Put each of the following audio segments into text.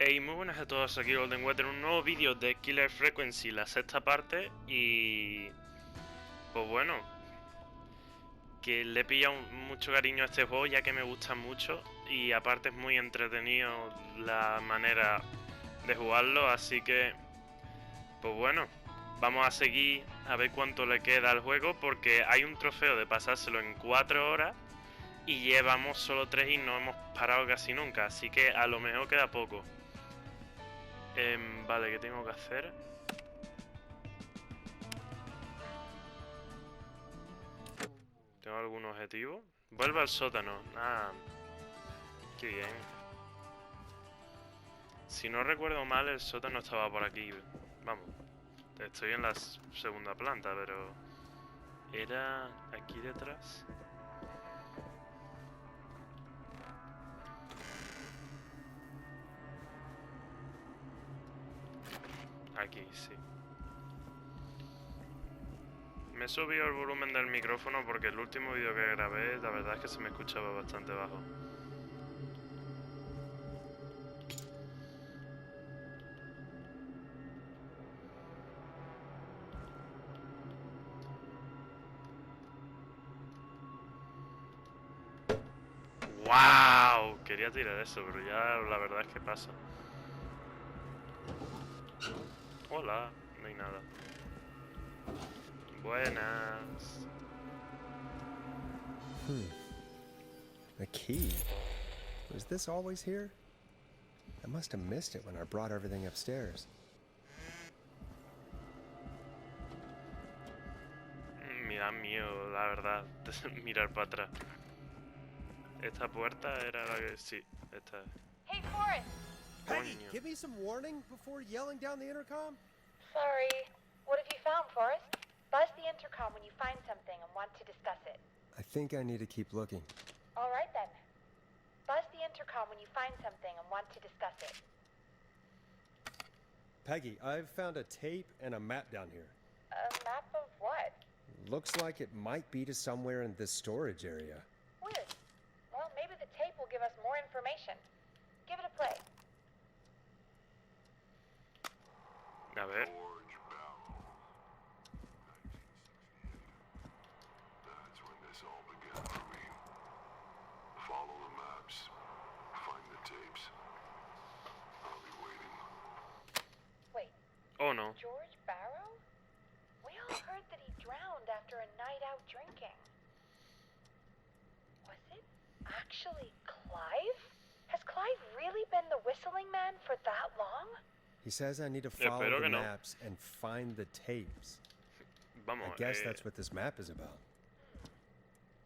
Hey, muy buenas a todos, aquí Golden Weather, un nuevo vídeo de Killer Frequency, la sexta parte. Y pues bueno, que le he pillado mucho cariño a este juego ya que me gusta mucho. Y aparte es muy entretenido la manera de jugarlo, así que pues bueno, vamos a seguir a ver cuánto le queda al juego, porque hay un trofeo de pasárselo en 4 horas y llevamos solo 3 y no hemos parado casi nunca, así que a lo mejor queda poco. Vale, ¿qué tengo que hacer? ¿Tengo algún objetivo? Vuelve al sótano. Ah, qué bien. Si no recuerdo mal, el sótano estaba por aquí. Vamos, estoy en la segunda planta, pero... ¿Era aquí detrás? Aquí, sí. Me he subido el volumen del micrófono porque el último vídeo que grabé, la verdad es que se me escuchaba bastante bajo. ¡Wow! Quería tirar eso, pero ya la verdad es que pasa. Hola, no hay nada. Buenas. A key? Was this always here? I must have missed it when I brought everything upstairs. Me da miedo, la verdad, mirar para atrás. Esta puerta era la que... Sí, esta es. Hey, Forrest! Peggy, Coño. give me some warning before yelling down the intercom. Sorry. What have you found, Forrest? Buzz the intercom when you find something and want to discuss it. I think I need to keep looking. All right, then. Buzz the intercom when you find something and want to discuss it. Peggy, I've found a tape and a map down here. A map of what? Looks like it might be to somewhere in this storage area. Weird. Well, maybe the tape will give us more information. Give it a play. A ver. That's when this all began for me. Follow the maps. Find the tapes. I'll be waiting. Wait, Oh no. George Barrow? We all heard that he drowned after a night out drinking. Was it actually Clive? Has Clive really been the whistling man for that long? He says I need to follow Espero the que no. maps and find the tapes. Vamos, I guess that's what this map is about.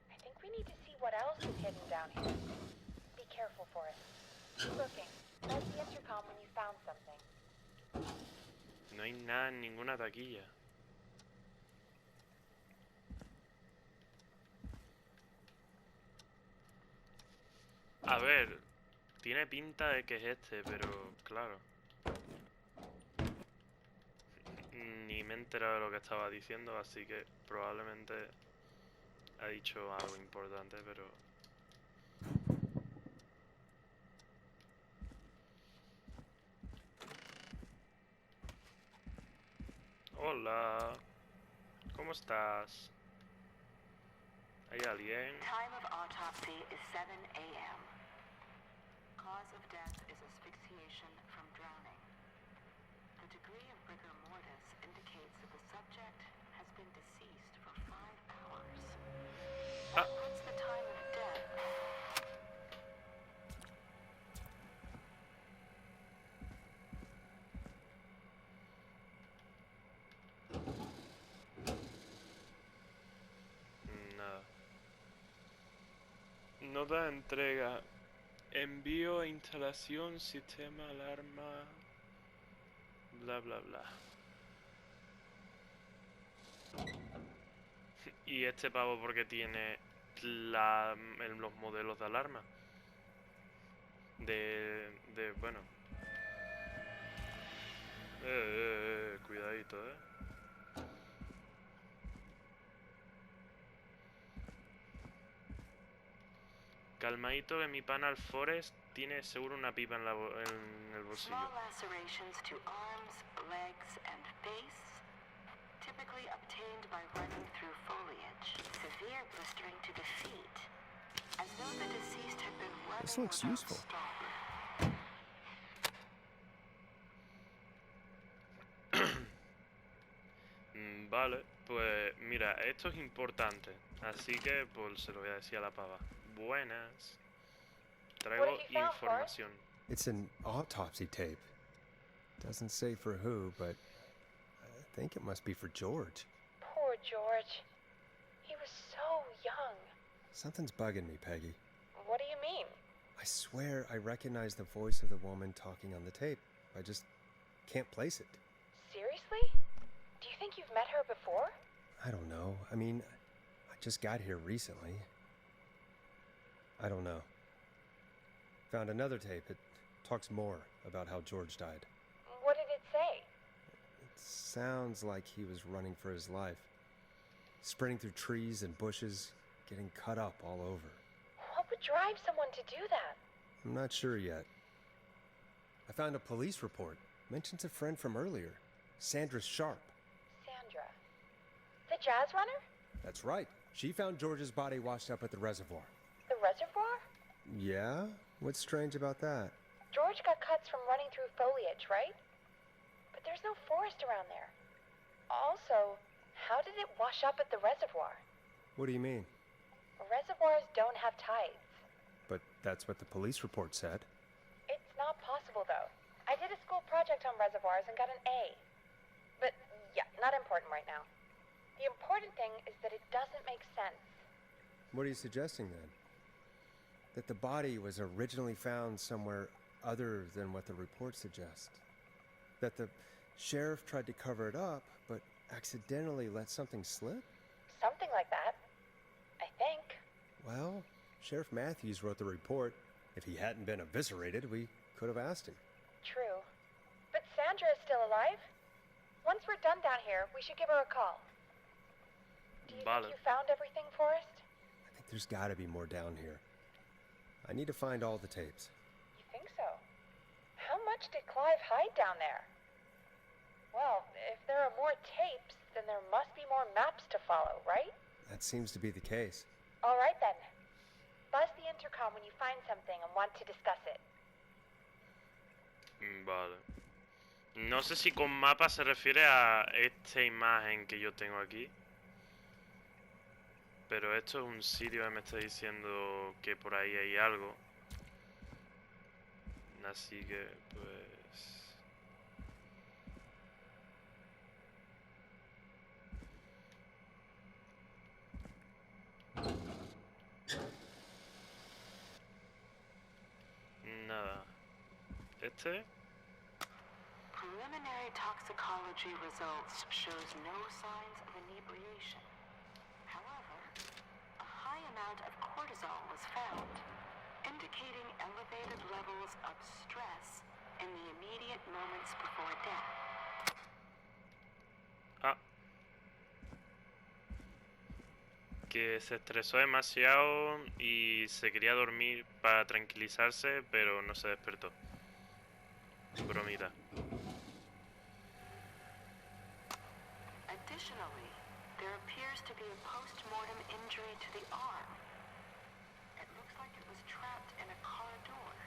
I think we need to see what else is hidden down here. Be careful, Forrest. Keep looking. Press the intercom when you found something. no hay nada en ninguna taquilla. A ver, tiene pinta de que es este, pero claro. Ni me he enterado de lo que estaba diciendo, así que probablemente ha dicho algo importante, pero... Hola, ¿cómo estás? ¿Hay alguien? Time of autopsy is 7 a.m. Cause of death is asphyxiation from drowning. The degree of rigor mortis indicates that the subject has been deceased for 5 hours. That puts the time of death. Nada. Nota de entrega. Envío e instalación, sistema, alarma... Bla, bla, bla. Y este pavo porque tiene los modelos de alarma. Bueno. Cuidadito, Calmadito que mi pana al Forest tiene seguro una pipa en el bolsillo. Small lacerations to arms, legs, and face, typically obtained by running through foliage. Severe blistering to the feet, as though the deceased had been running This looks without useful. stopping. Vale, pues mira, esto es importante, así que pues se lo voy a decir a la pava. Buenas. Traigo What have you found, información. It's an autopsy tape. Doesn't say for who, but I think it must be for George. Poor George. He was so young. Something's bugging me, Peggy. What do you mean? I swear I recognize the voice of the woman talking on the tape. I just can't place it. Seriously? Do you think you've met her before? I don't know. I mean, I just got here recently. I don't know. Found another tape. It talks more about how George died. What did it say? It sounds like he was running for his life. Sprinting through trees and bushes, getting cut up all over. What would drive someone to do that? I'm not sure yet. I found a police report. Mentions a friend from earlier. Sandra Sharp. Sandra. The jazz runner? That's right. She found George's body washed up at the reservoir. The reservoir? Yeah? What's strange about that? George got cuts from running through foliage, right? But there's no forest around there. Also, how did it wash up at the reservoir? What do you mean? Reservoirs don't have tides. But that's what the police report said. It's not possible, though. I did a school project on reservoirs and got an A. But, yeah, not important right now. The important thing is that it doesn't make sense. What are you suggesting then? That the body was originally found somewhere other than what the report suggests? That the sheriff tried to cover it up, but accidentally let something slip? Something like that. I think. Well, Sheriff Matthews wrote the report. If he hadn't been eviscerated, we could have asked him. True. But Sandra is still alive? Once we're done down here, we should give her a call. Do you Vale. think you found everything, Forrest? I think there's gotta be more down here. I need to find all the tapes. You think so? How much did Clive hide down there? Well, if there are more tapes, then there must be more maps to follow, right? That seems to be the case. All right then. Buzz the intercom when you find something and want to discuss it. Vale. No sé si con mapa se refiere a esta imagen que yo tengo aquí. Pero esto es un sitio que me está diciendo que por ahí hay algo. Así que, pues... Nada. Este... Preliminary toxicology results shows no signs of inebriation. However, a high amount of cortisol was found, indicating elevated levels of stress in the immediate moments before death. Ah. Que se estresó demasiado y se quería dormir para tranquilizarse, pero no se despertó. Bromita. Additionally, there appears to be a post-mortem injury to the arm. It looks like it was trapped in a car door.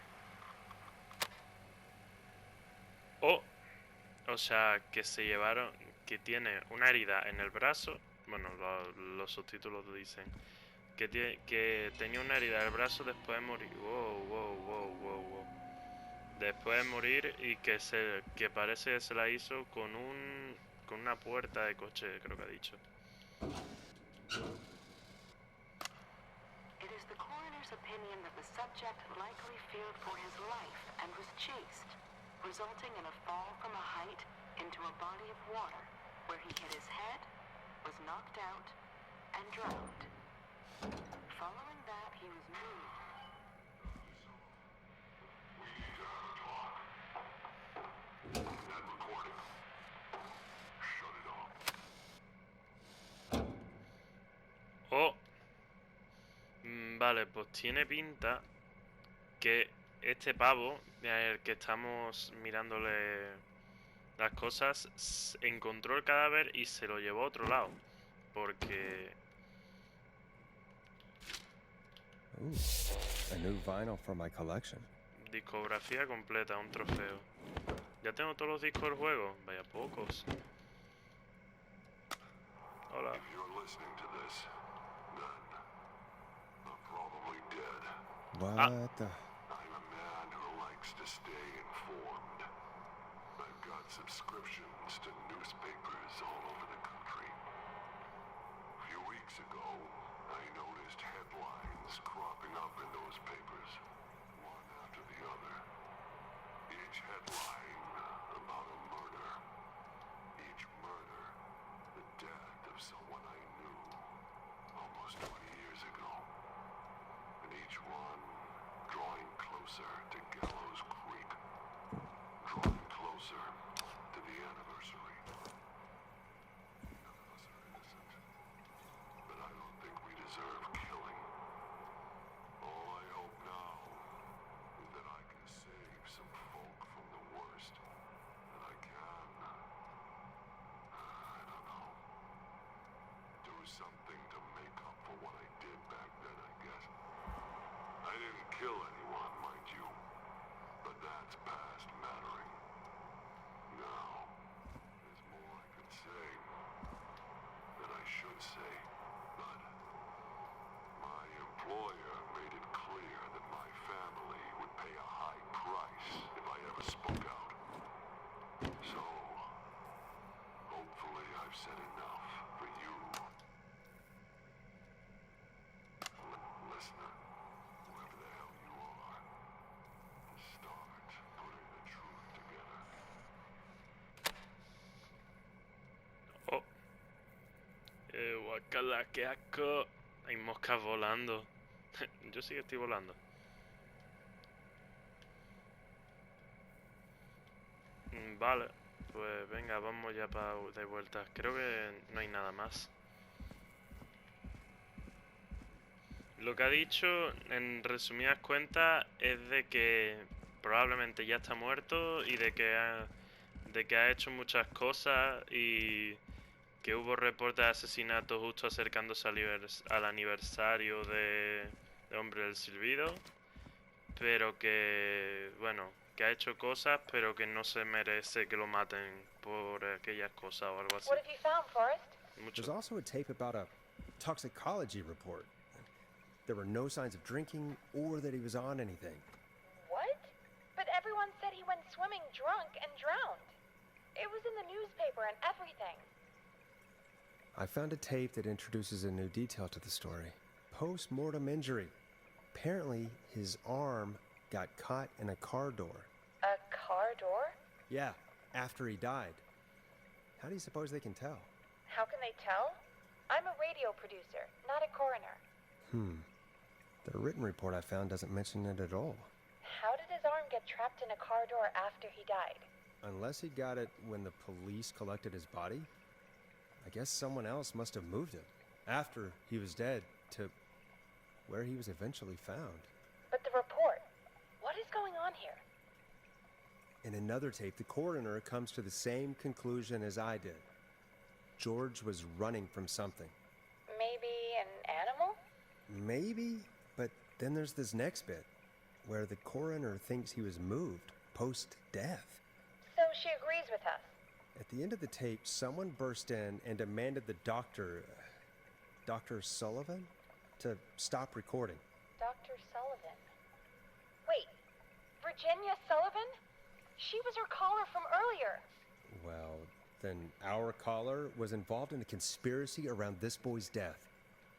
O sea, que se llevaron, que tiene una herida en el brazo. Bueno, los subtítulos lo dicen. Que tenía una herida en el brazo después de morir. Wow. Después de morir y que parece que se la hizo con una puerta de coche, creo que ha dicho. It is the coroner's opinion that the subject likely feared for his life and was chased, resulting in a fall from a height into a body of water, where he hit his head, was knocked out, and drowned. Following that, he was moved. That recording. Shut it off. Vale, pues tiene pinta que este pavo, el que estamos mirándole las cosas, encontró el cadáver y se lo llevó a otro lado. Porque... Ooh, a new vinyl for my collection. discografía completa, un trofeo. Ya tengo todos los discos del juego. Vaya pocos. Hola. If you're listening to this, then I'm probably dead. What the? I'm a man who likes to stay informed. I've got subscriptions to newspapers all over the country. A few weeks ago, I noticed headlines cropping up in those papers, one after the other. Each headline about a murder. Each murder, the death of someone I knew almost 20 years ago. And each one drawing closer to Gallows Creek. Drawing closer to the anniversary. None of us are innocent. But I don't think we deserve killing. All I hope now is that I can save some folk from the worst. That I can, I don't know, do something to make up for what I did back then, I guess. I didn't kill anyone, mind you, but that's past mattering. Now, there's more I could say, that I should say, but my employer made it clear that my family would pay a high price if I ever spoke out. So, hopefully I've said enough for you. Listener, whoever the hell you are, to start putting the truth together. Oh. Guacala, qué asco. Hay moscas volando. Yo sí que estoy volando. Vale, pues venga, vamos ya de vuelta. Creo que no hay nada más. Lo que ha dicho, en resumidas cuentas, es de que probablemente ya está muerto y de que ha hecho muchas cosas y que hubo reportes de asesinato justo acercándose al aniversario de Hombre del Silbido, pero que, bueno, que ha hecho cosas, pero que no se merece que lo maten por aquellas cosas o algo así. What have you found, Forrest? There's Mucho. also a tape about a toxicology report. There were no signs of drinking or that he was on anything. What? But everyone said he went swimming drunk and drowned. It was in the newspaper and everything. I found a tape that introduces a new detail to the story. Post-mortem injury. Apparently, his arm got caught in a car door. A car door? Yeah, after he died. How do you suppose they can tell? How can they tell? I'm a radio producer, not a coroner. The written report I found doesn't mention it at all. How did his arm get trapped in a car door after he died? Unless he got it when the police collected his body, I guess someone else must have moved him after he was dead to where he was eventually found. But the report, what is going on here? In another tape, the coroner comes to the same conclusion as I did. George was running from something. Maybe an animal? Maybe, but then there's this next bit where the coroner thinks he was moved post-death. So she agrees with us. At the end of the tape, someone burst in and demanded the doctor, Dr. Sullivan, to stop recording. Dr. Sullivan. Wait, Virginia Sullivan? She was her caller from earlier. Well, then our caller was involved in a conspiracy around this boy's death.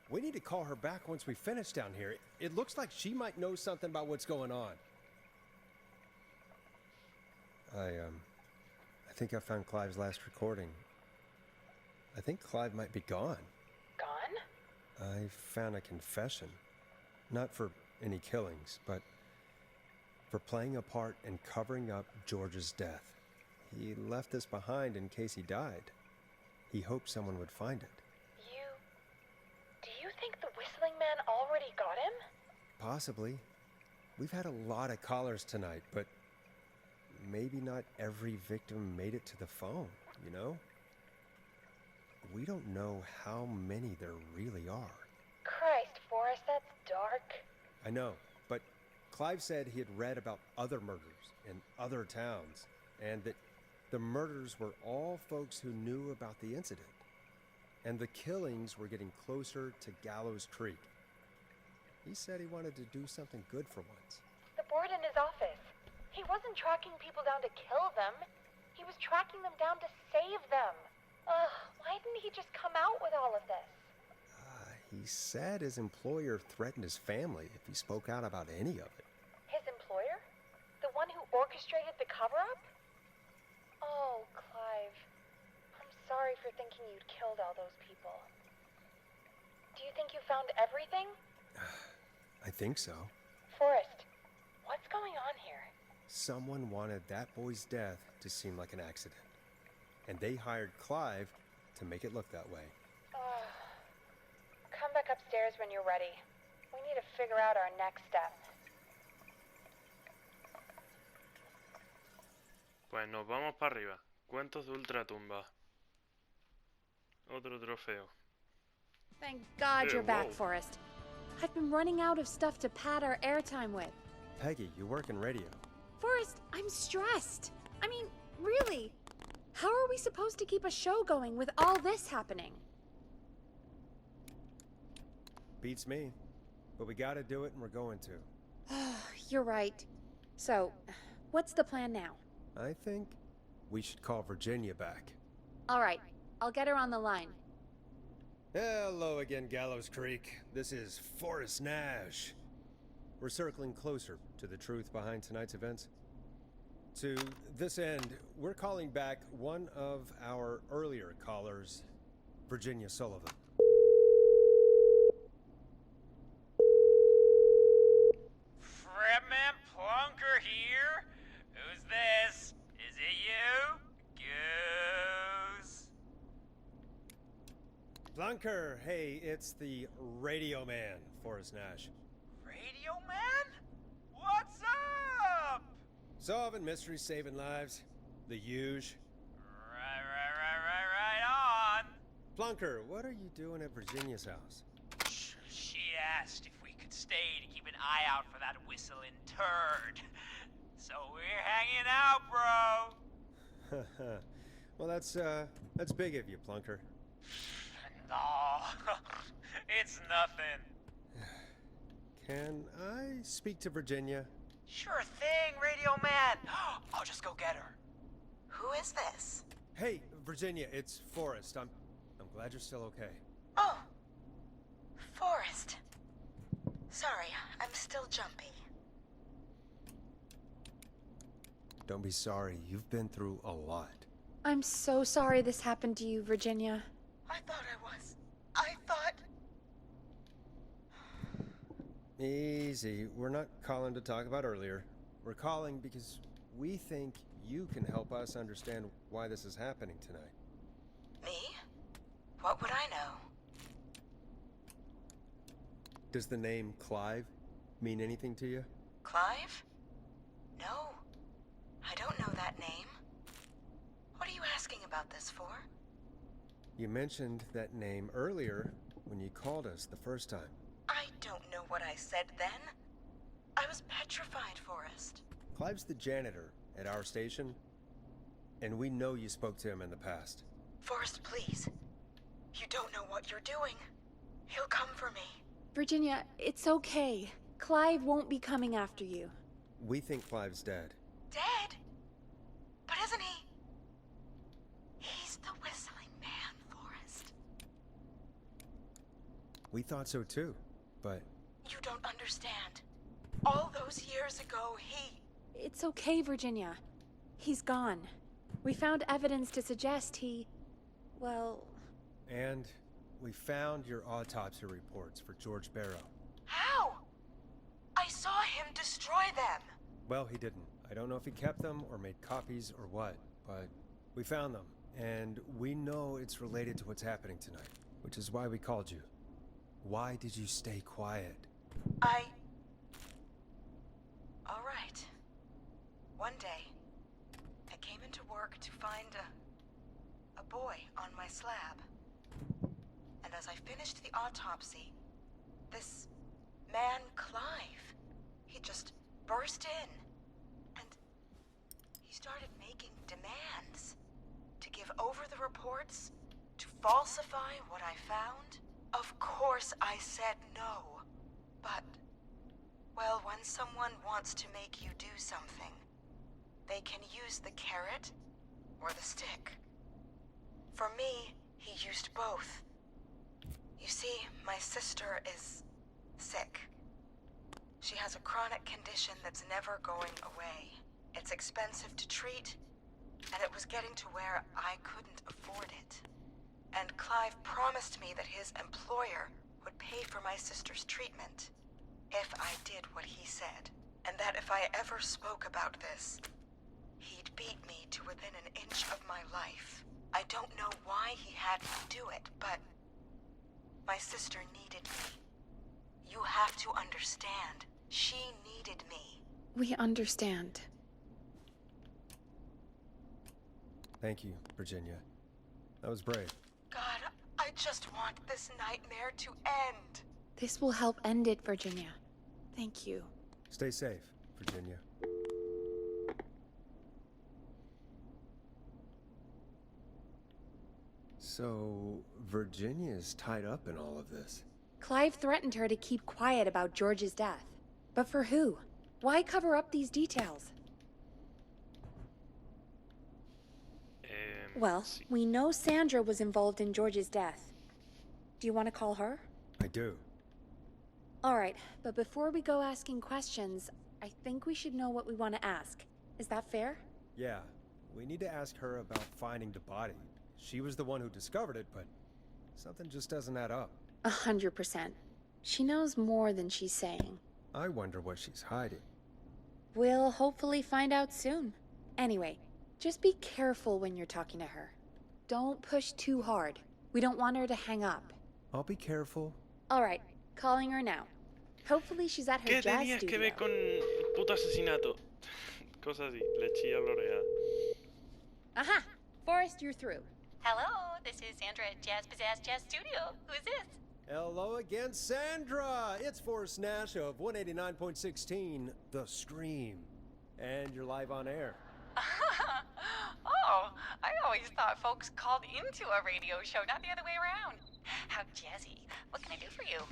We need to call her back once we finish down here. It looks like she might know something about what's going on. I think I found Clive's last recording. I think Clive might be gone. Gone? I found a confession. Not for any killings, but for playing a part in covering up George's death. He left this behind in case he died. He hoped someone would find it. Do you think the whistling man already got him? Possibly. We've had a lot of callers tonight, but maybe not every victim made it to the phone, you know? We don't know how many there really are. Christ, Forrest, that's dark. I know, but Clive said he had read about other murders in other towns, and that the murders were all folks who knew about the incident. And the killings were getting closer to Gallows Creek. He said he wanted to do something good for once. The board in his office. He wasn't tracking people down to kill them. He was tracking them down to save them. Ugh, why didn't he just come out with all of this? He said his employer threatened his family if he spoke out about any of it. His employer? The one who orchestrated the cover-up? Oh, Clive. I'm sorry for thinking you'd killed all those people. Do you think you found everything? I think so. Forrest, what's going on here? Someone wanted that boy's death to seem like an accident. And they hired Clive to make it look that way. Come back upstairs when you're ready. We need to figure out our next step. Pues nos vamos para arriba. Cuentos de ultratumba. Otro trofeo. Thank God you're back, whoa. Forrest. I've been running out of stuff to pad our airtime with. Peggy, you work in radio. Forrest, I'm stressed. I mean, really. How are we supposed to keep a show going with all this happening? Beats me. But we gotta do it and we're going to. You're right. So, what's the plan now? I think we should call Virginia back. All right, I'll get her on the line. Hello again, Gallows Creek. This is Forrest Nash. We're circling closer to the truth behind tonight's events. To this end, we're calling back one of our earlier callers, Virginia Sullivan. Fredman Plunker here? Who's this? Is it you? Goose? Plunker, hey, it's the Radio Man, Forrest Nash. Radio Man? What's up? Solving mysteries, saving lives. The huge. Right on. Plunker, what are you doing at Virginia's house? She asked if we could stay to keep an eye out for that whistling turd. So we're hanging out, bro. Well, that's big of you, Plunker. No, it's nothing. Can I speak to Virginia? Sure thing, Radio Man. I'll just go get her. Who is this? Hey, Virginia, it's Forrest. I'm glad you're still okay. Oh, Forrest. Sorry, I'm still jumpy. Don't be sorry. You've been through a lot. I'm so sorry this happened to you, Virginia. I thought I was. I thought... Easy. We're not calling to talk about earlier. We're calling because we think you can help us understand why this is happening tonight. Me? What would I know? Does the name Clive mean anything to you? Clive? No. I don't know that name. What are you asking about this for? You mentioned that name earlier when you called us the first time. I don't know what I said then. I was petrified, Forrest. Clive's the janitor at our station, and we know you spoke to him in the past. Forrest, please. You don't know what you're doing. He'll come for me. Virginia, it's okay. Clive won't be coming after you. We think Clive's dead. Dead? But isn't he? He's the whistling man, Forrest. We thought so too, but... You don't understand. All those years ago, he... It's okay, Virginia. He's gone. We found evidence to suggest he... well... And we found your autopsy reports for George Barrow. How? I saw him destroy them. Well, he didn't. I don't know if he kept them or made copies or what, but we found them. And we know it's related to what's happening tonight, which is why we called you. Why did you stay quiet? One day, I came into work to find a boy on my slab. And as I finished the autopsy, this man, Clive, he just burst in. And he started making demands to give over the reports, to falsify what I found. Of course I said no. But, well, when someone wants to make you do something, they can use the carrot or the stick. For me, he used both. You see, my sister is sick. She has a chronic condition that's never going away. It's expensive to treat, and it was getting to where I couldn't afford it. And Clive promised me that his employer would pay for my sister's treatment if I did what he said. And that if I ever spoke about this, he'd beat me to within an inch of my life. I don't know why he had me do it, but my sister needed me. You have to understand. She needed me. We understand. Thank you, Virginia. That was brave. God, I just want this nightmare to end. This will help end it, Virginia. Thank you. Stay safe, Virginia. So, Virginia's tied up in all of this. Clive threatened her to keep quiet about George's death. But for who? Why cover up these details? Well, we know Sandra was involved in George's death. Do you want to call her? I do. Alright, but before we go asking questions, I think we should know what we want to ask. Is that fair? Yeah, we need to ask her about finding the body. She was the one who discovered it, but something just doesn't add up. 100%. She knows more than she's saying. I wonder what she's hiding. We'll hopefully find out soon. Anyway, just be careful when you're talking to her. Don't push too hard. We don't want her to hang up. I'll be careful. Alright, calling her now. Hopefully she's at her ¿Qué jazz tenías que studio. ver con el puto asesinato? Cosas así, le chilla la oreja. Aha! Forrest, you're through. Hello, this is Sandra at Jazz Pizzazz Jazz Studio. Who is this? Hello again, Sandra! It's Forrest Nash of 189.16, The Stream. And you're live on air. Oh, I always thought folks called into a radio show, not the other way around. How jazzy. What can I do for you?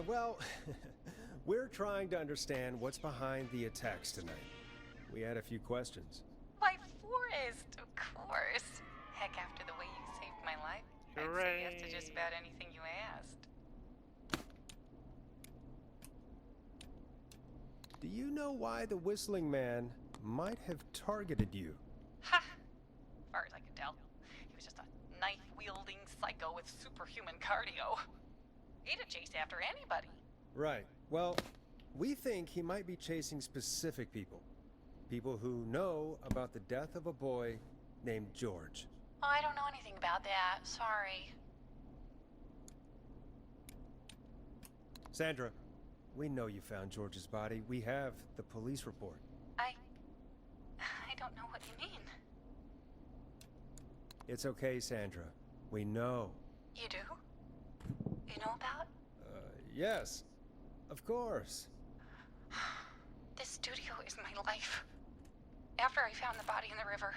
Well, we're trying to understand what's behind the attacks tonight. We had a few questions. Why, Forrest, of course. Heck, after the way you saved my life, I'd say yes to just about anything you asked. Do you know why the Whistling Man might have targeted you? Ha! As far as I could tell, he was just a knife-wielding psycho with superhuman cardio. He'd have chased after anybody. Right. Well, we think he might be chasing specific people. People who know about the death of a boy named George. Oh, I don't know anything about that. Sorry. Sandra, we know you found George's body. We have the police report. I don't know what you mean. It's okay, Sandra. We know. You do? You know about? Yes. Of course. This studio is my life. After I found the body in the river,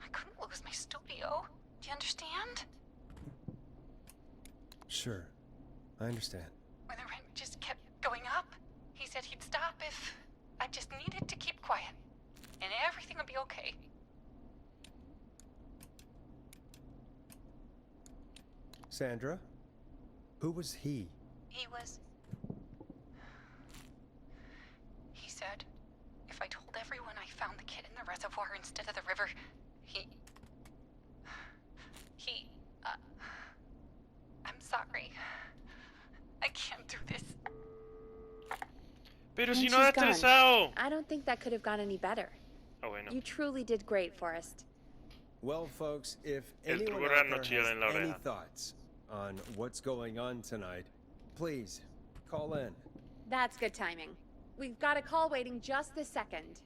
I couldn't lose my studio. Do you understand? Sure. I understand. When the rent just kept going up, he said he'd stop if I just needed to keep quiet. And everything would be okay. Sandra? Who was he? He said if I told everyone I found the kid in the reservoir instead of the river, I'm sorry. I can't do this. Pero And si no she's ha gone. estresado. I don't think that could have gone any better. Ah, bueno. You truly did great, Forrest. Well, folks, if El anyone tubo out no there chilla en la has any oreja. thoughts on what's going on tonight, please call in. That's good timing. We've got a call waiting just this second.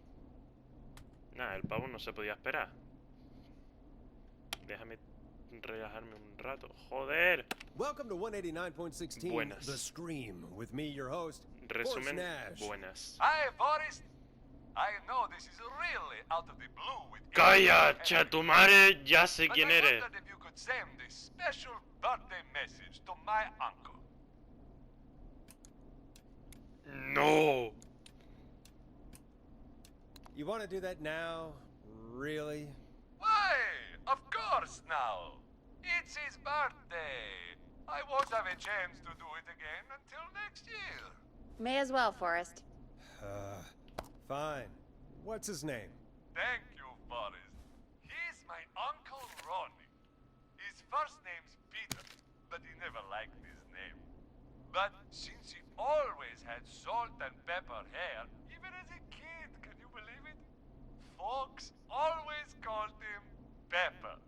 Nah, el pavo no se podía esperar. Déjame relajarme un rato. ¡Joder! Welcome to 189.16 Buenas. The Scream with me, your host, Forrest Resumen, Nash. buenas. Hi, Forrest. I know this is really out of the blue with ¡Calla, chatumare! Ya sé but quién I eres. wondered if you could send this special birthday message to my uncle. ¡No! You want to do that now? Really? Why? Of course now. It's his birthday. I won't have a chance to do it again until next year. May as well, Forrest. Fine. What's his name? Thank you, Forrest. He's my Uncle Ronnie. His first name's Peter, but he never liked his name. But since he always had salt and pepper hair, even as a kid, can you believe it? Folks always called him Pepper.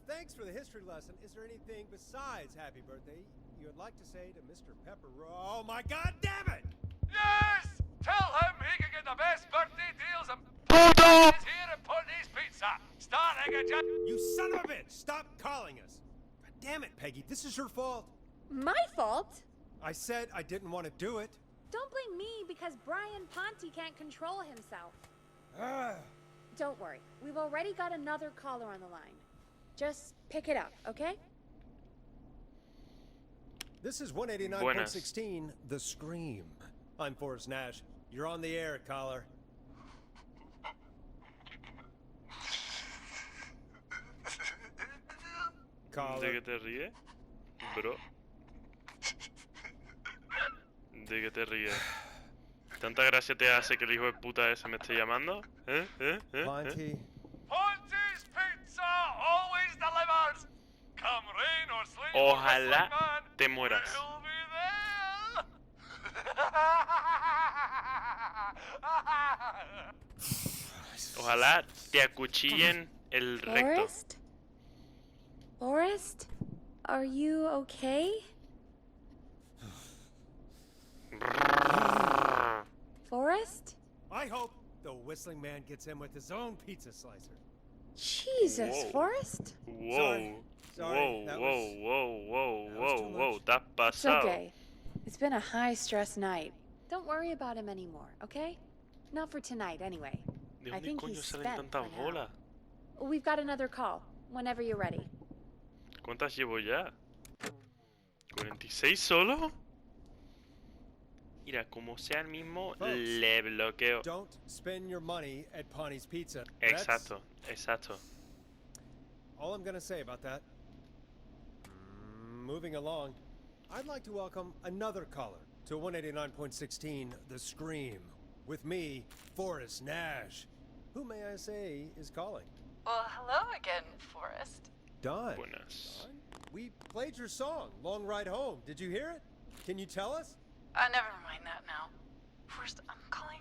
Thanks for the history lesson. Is there anything besides happy birthday you would like to say to Mr. Pepper? Oh my god damn it! Yes! Tell him he can get the best birthday deals and ¡Puto! is here at Putney's Pizza. Starting at just... You son of a bitch! Stop calling us! God damn it, Peggy, this is your fault. My fault? I said I didn't want to do it. Don't blame me because Brian Ponte can't control himself. Ah. Don't worry, we've already got another caller on the line. Just pick it up, okay? This is 189.16 The Scream. I'm Forrest Nash. You're on the air, caller. ¿De Caller. qué te ríes? Bro. ¿De qué te ríes? ¿Tanta gracia te hace que el hijo de puta ese me esté llamando? Monty. Ponte's Pizza always delivers. Come rain or sleet. Ojalá te mueras. He'll be there. Ojalá te acuchillen el recto. Forrest? Forrest? Are you okay? Forrest? I hope the whistling man gets in with his own pizza slicer. Jesus, Whoa. Forrest? Whoa. Sorry, Whoa, that whoa, was- whoa, that was too whoa, whoa. much. Te has It's pasado. okay. It's been a high-stress night. Don't worry about him anymore, okay? Not for tonight, anyway. ¿De I dónde think coño he's salen spent tantas by now. bolas? We've got another call, whenever you're ready. ¿Cuántas llevo ya? ¿46 solo? Mira, como sea el mismo, Folks, le bloqueo. Don't spend your money at Ponty's Pizza. That's Exacto, exacto. all I'm gonna say about that. Moving along, I'd like to welcome another caller to 189.16 The Scream with me, Forrest Nash. Who may I say is calling? Well, hello again, Forrest. Don. Buenas. Don, we played your song, Long Ride Home. Did you hear it? Can you tell us? Never mind that now. First, I'm calling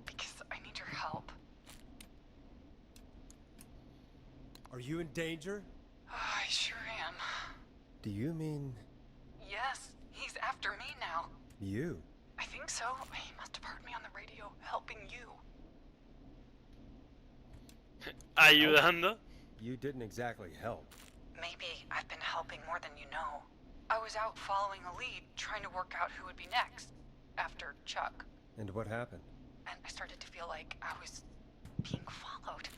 because I need your help. Are you in danger? I sure am. Do you mean Yes, he's after me now. you? I think so. He must have heard me on the radio helping you. Ayudando. You didn't exactly help. Maybe I've been helping more than you know. I was out following a lead, trying to work out who would be next, after Chuck. And what happened? And I started to feel like I was being followed.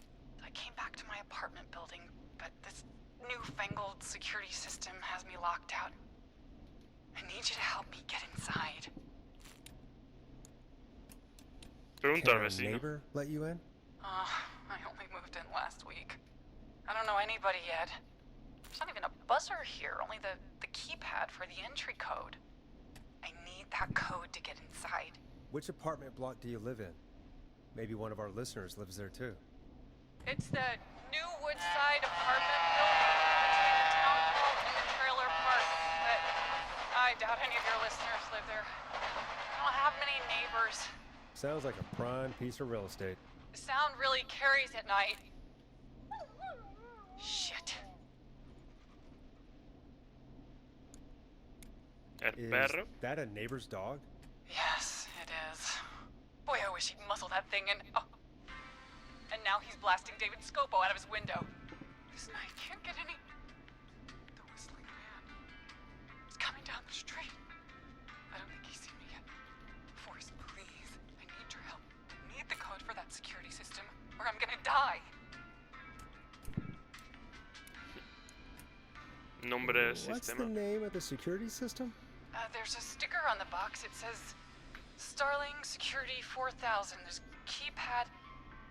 I came back to my apartment building, but this newfangled security system has me locked out. I need you to help me get inside. Pregunta al Can a vecino. neighbor let you in? I only moved in last week. I don't know anybody yet. There's not even a buzzer here, only the keypad for the entry code. I need that code to get inside. Which apartment block do you live in? Maybe one of our listeners lives there too. It's the new Woodside apartment building between the town hall and the trailer park, but I doubt any of your listeners live there. I don't have many neighbors. Sounds like a prime piece of real estate. The sound really carries at night. Shit. El Is perro. that a neighbor's dog? Yes, it is. Boy, I wish he'd muzzle that thing and... Oh. And now he's blasting David Scopo out of his window. This night can't get any... The whistling man. He's coming down the street. I don't think he's seen me yet. Forrest, please. I need your help. I need the code for that security system, or I'm gonna die. Nombre del What's sistema. the name of the security system? There's a sticker on the box. It says Starling Security 4000. There's a keypad,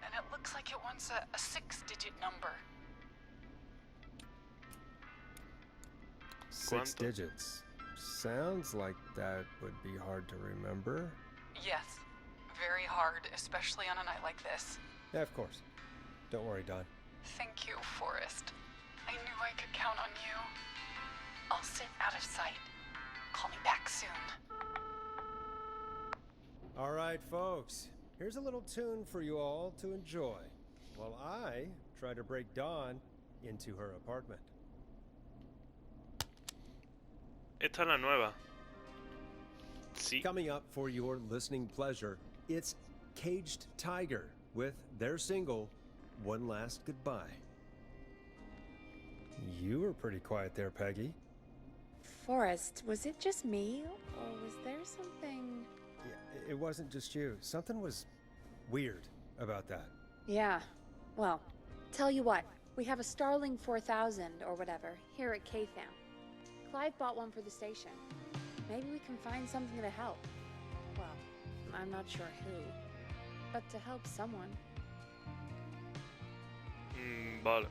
and it looks like it wants a 6-digit number. 6 ¿Cuánto? digits. Sounds like that would be hard to remember. Yes, very hard, especially on a night like this. Yeah, of course. Don't worry, Don. Thank you, Forrest. I knew I could count on you. I'll sit out of sight. Call me back soon. All right, folks. Here's a little tune for you all to enjoy while I try to break Dawn into her apartment. Esta es la nueva. Sí. Coming up for your listening pleasure, it's Caged Tiger with their single, One Last Goodbye. You were pretty quiet there, Peggy. Forrest, was it just me, or was there something... Yeah, it wasn't just you. Something was weird about that. Yeah, well, tell you what, we have a Starling 4000 or whatever here at KFAM. Clive bought one for the station. Maybe we can find something to help. Well, I'm not sure who, but to help someone. Vale.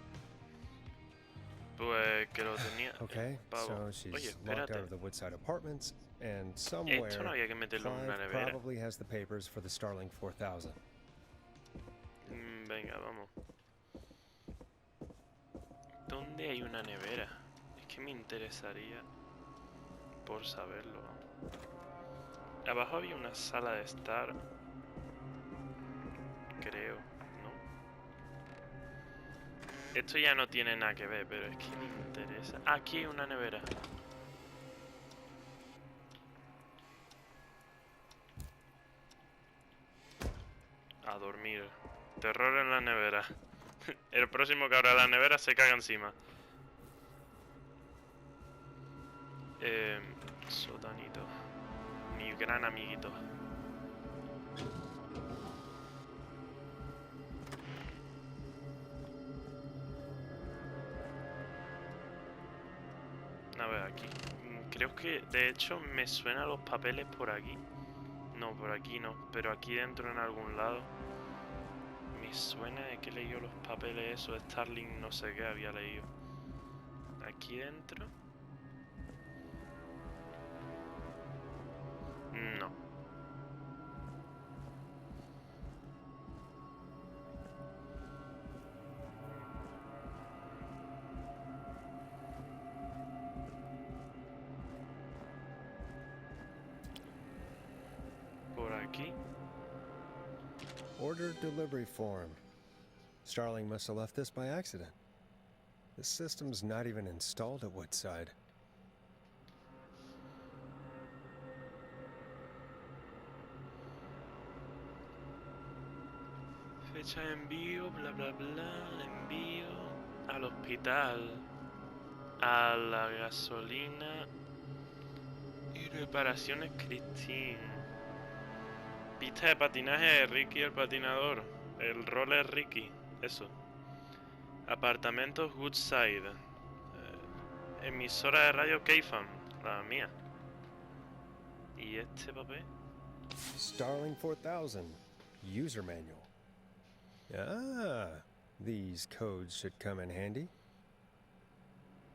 Pues que lo tenía. Okay, Pavo. so she's Oye, locked out espérate. of the Woodside Apartments, and somewhere Esto no había que meterlo en una Clive nevera. probably has the papers for the Starling 4000. Venga, vamos. ¿Dónde hay una nevera? Es que me interesaría por saberlo. Abajo había una sala de estar. Creo, ¿no? Esto ya no tiene nada que ver, pero es que me interesa. Aquí hay una nevera. A dormir. Terror en la nevera. El próximo que abra la nevera se caga encima. Sotanito. Mi gran amiguito. A ver, aquí. Creo que, de hecho, me suenan los papeles por aquí. No, por aquí no. Pero aquí dentro en algún lado. Me suena de que he leído los papeles eso. Starling no sé qué había leído. Aquí dentro. No. Por aquí. Order delivery form. Starling must have left this by accident. The system's not even installed at Woodside. Fecha de envío, bla bla bla, envío al hospital, a la gasolina y reparaciones Christine. Pista de patinaje de Ricky el patinador, el roller Ricky, eso. Apartamentos Woodside, emisora de radio KFAM, la mía. ¿Y este papel? Starling 4000. User manual. Ah, these codes should come in handy.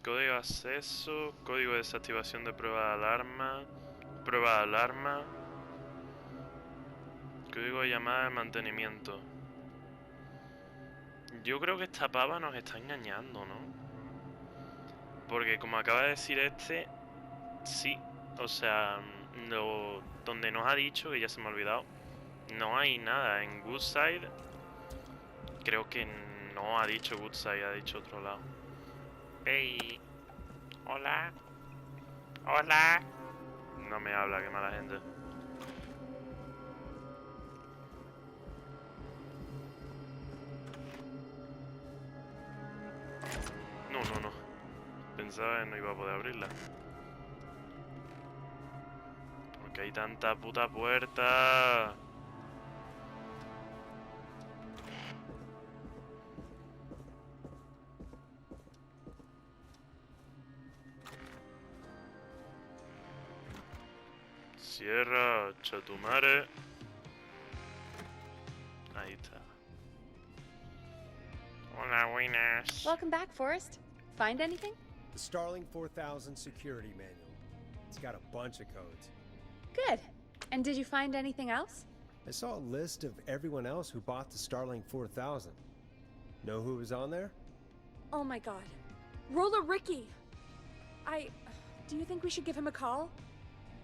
Código de acceso, código de desactivación de prueba de alarma, código de llamada de mantenimiento. Yo creo que esta pava nos está engañando, ¿no? Porque como acaba de decir este, sí, o sea, donde nos ha dicho, que ya se me ha olvidado, no hay nada en Woodside. Creo que no ha dicho Woodside, ha dicho otro lado. ¡Ey! ¡Hola! ¡Hola! No me habla, qué mala gente. no. Pensaba que no iba a poder abrirla. Porque hay tanta puta puerta. Cierra, chatumare. Ahí está. Hola, buenas. Welcome back, Forrest. Find anything? The Starling 4000 security manual. It's got a bunch of codes. Good. And did you find anything else? I saw a list of everyone else who bought the Starling 4000. Know who was on there? Oh my god. Roller Ricky! Do you think we should give him a call?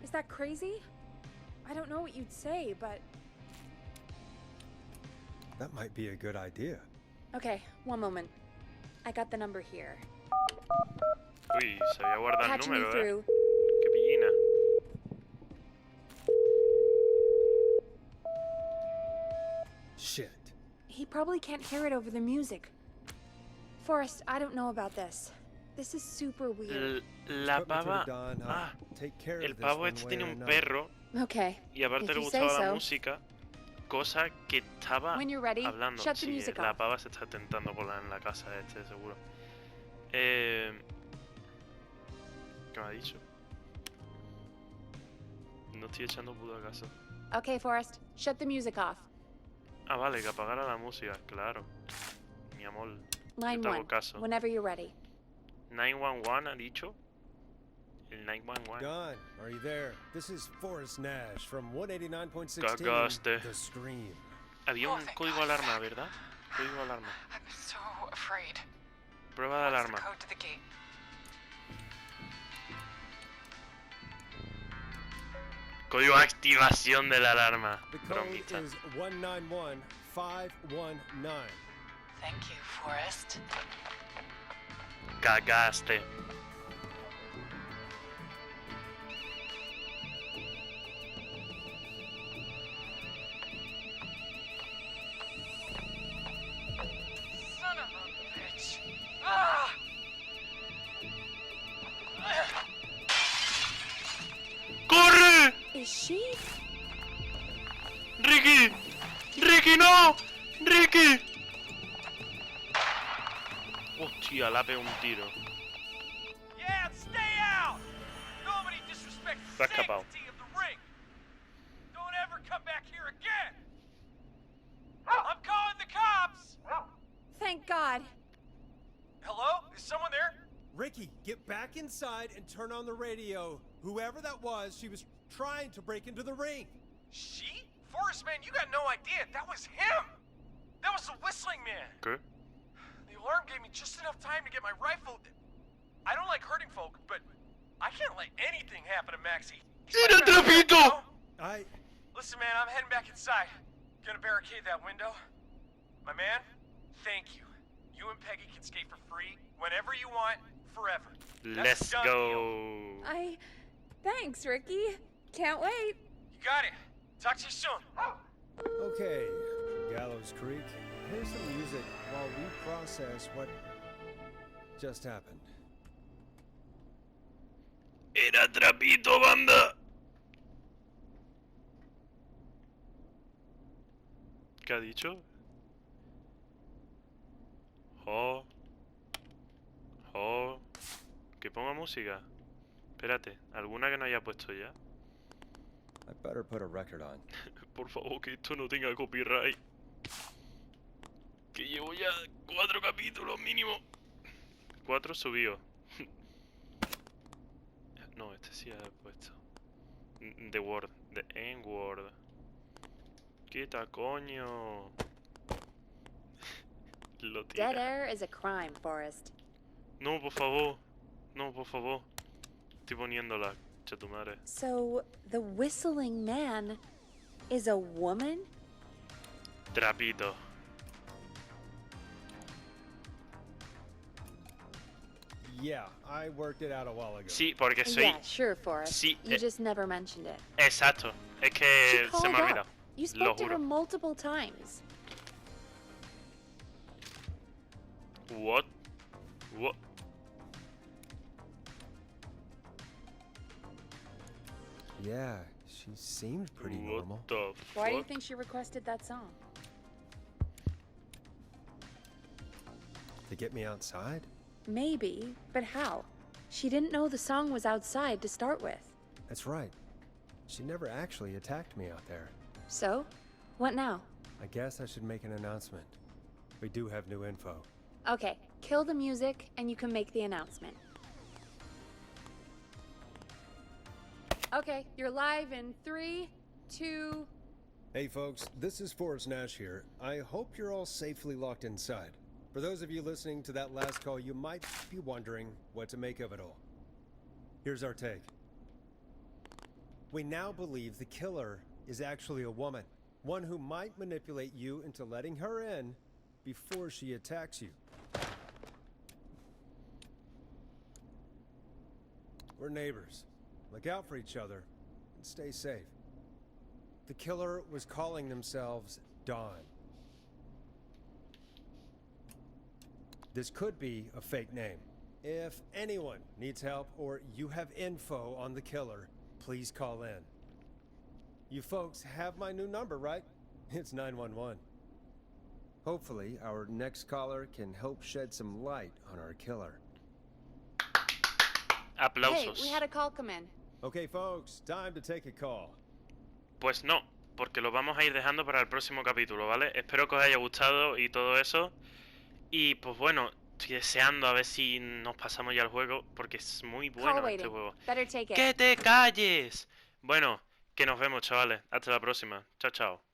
Is that crazy? I don't know what you'd say, but... That might be a good idea. Okay, one moment. I got the number here. Uy, se había guardado el Patching you número, through. Qué pillina. Shit. He probably can't hear it over the music. Forrest, I don't know about this. This is super weird. La Put me through pava... to Don. I'll Ah, take care of el this pavo one este way tiene or un another. perro Okay. y aparte if le you say gustaba la so. música, cosa que estaba When you're ready, hablando. shut the Sí, music la off. pava se está tentando colar en la casa este, seguro. ¿Qué me ha dicho? No estoy echando puto caso. Okay, Forrest, shut the music off. Ah, vale, que apagara la música, claro. Mi amor, Line yo te hago 1, caso. whenever you're ready. 911 ha dicho. El 911. Don, are you there? This is Forrest Nash from 189.16. Cagaste. The Scream. Había un thank código God. alarma, ¿verdad? Código alarma. I'm so afraid. Prueba de What's the alarma. code to the gate? Código de activación de la alarma. The code Bromita. is 191519. Thank you, Forrest. Cagaste. Son of a bitch. Ah! ¡Corre! Is she? ¡Ricky! ¡Ricky, no! ¡Ricky! Hostia, la pegó un tiro. Yeah, stay out! Nobody disrespects the Está escapado. sanctity of the ring! Don't ever come back here again! I'm calling the cops! Thank God. Hello? Is someone there? Ricky, get back inside and turn on the radio. Whoever that was, she was trying to break into the ring. She? Forrest, man, you got no idea. That was him! That was the whistling man! ¿Qué? The alarm gave me just enough time to get my rifle. I don't like hurting folk, but I can't let anything happen to Maxie. He's my ¡Era best friend, trapito! you know? Listen, man, I'm heading back inside. Gonna barricade that window. My man, thank you. You and Peggy can skate for free whenever you want, forever. That's Let's a done deal. go. Thanks, Ricky. Can't wait. You got it. Talk to you soon. Okay, Gallows Creek. Here's some music while we process what just happened. Era trapito, banda. ¿Qué ha dicho? Oh. Oh. Que ponga música. Espérate, ¿alguna que no haya puesto ya? I better put a record on. Por favor, que esto no tenga copyright. Que llevo ya 4 capítulos mínimo. 4 subidos. No, este sí ha puesto. The Word, The N-Word. Quita, coño. Lo Dead tira. air is a crime, Forrest. No, por favor. No, por favor. Estoy poniéndola, chatumare. So, the whistling man is a woman? Trapito. Yeah, I worked it out a while ago. Sí, porque soy... Yeah, sure, Forrest. Sí, You just never mentioned it. Exacto. Es She que se called me ha olvidado. up. You Lo spoke to her juro. multiple times. What? What? Yeah, she seemed pretty normal. What the Why do you fuck? think she requested that song? To get me outside? Maybe, but how? She didn't know the song was outside to start with. That's right. She never actually attacked me out there. So? What now? I guess I should make an announcement. We do have new info. Okay, kill the music and you can make the announcement. Okay, you're live in 3, 2... Hey folks, this is Forrest Nash here. I hope you're all safely locked inside. For those of you listening to that last call, you might be wondering what to make of it all. Here's our take. We now believe the killer is actually a woman. One who might manipulate you into letting her in before she attacks you. We're neighbors. Look out for each other and stay safe. The killer was calling themselves Dawn. This could be a fake name. If anyone needs help or you have info on the killer, please call in. You folks have my new number, right? It's 911. Hopefully, our next caller can help shed some light on our killer. Aplausos. Hey, we had a call come in. Okay, folks, time to take a call. Pues no, porque lo vamos a ir dejando para el próximo capítulo, ¿vale? Espero que os haya gustado y todo eso. Y pues bueno, estoy deseando a ver si nos pasamos ya al juego, porque es muy bueno este juego. Better take it. ¡Que te calles! Bueno, que nos vemos, chavales. Hasta la próxima. Chao, chao.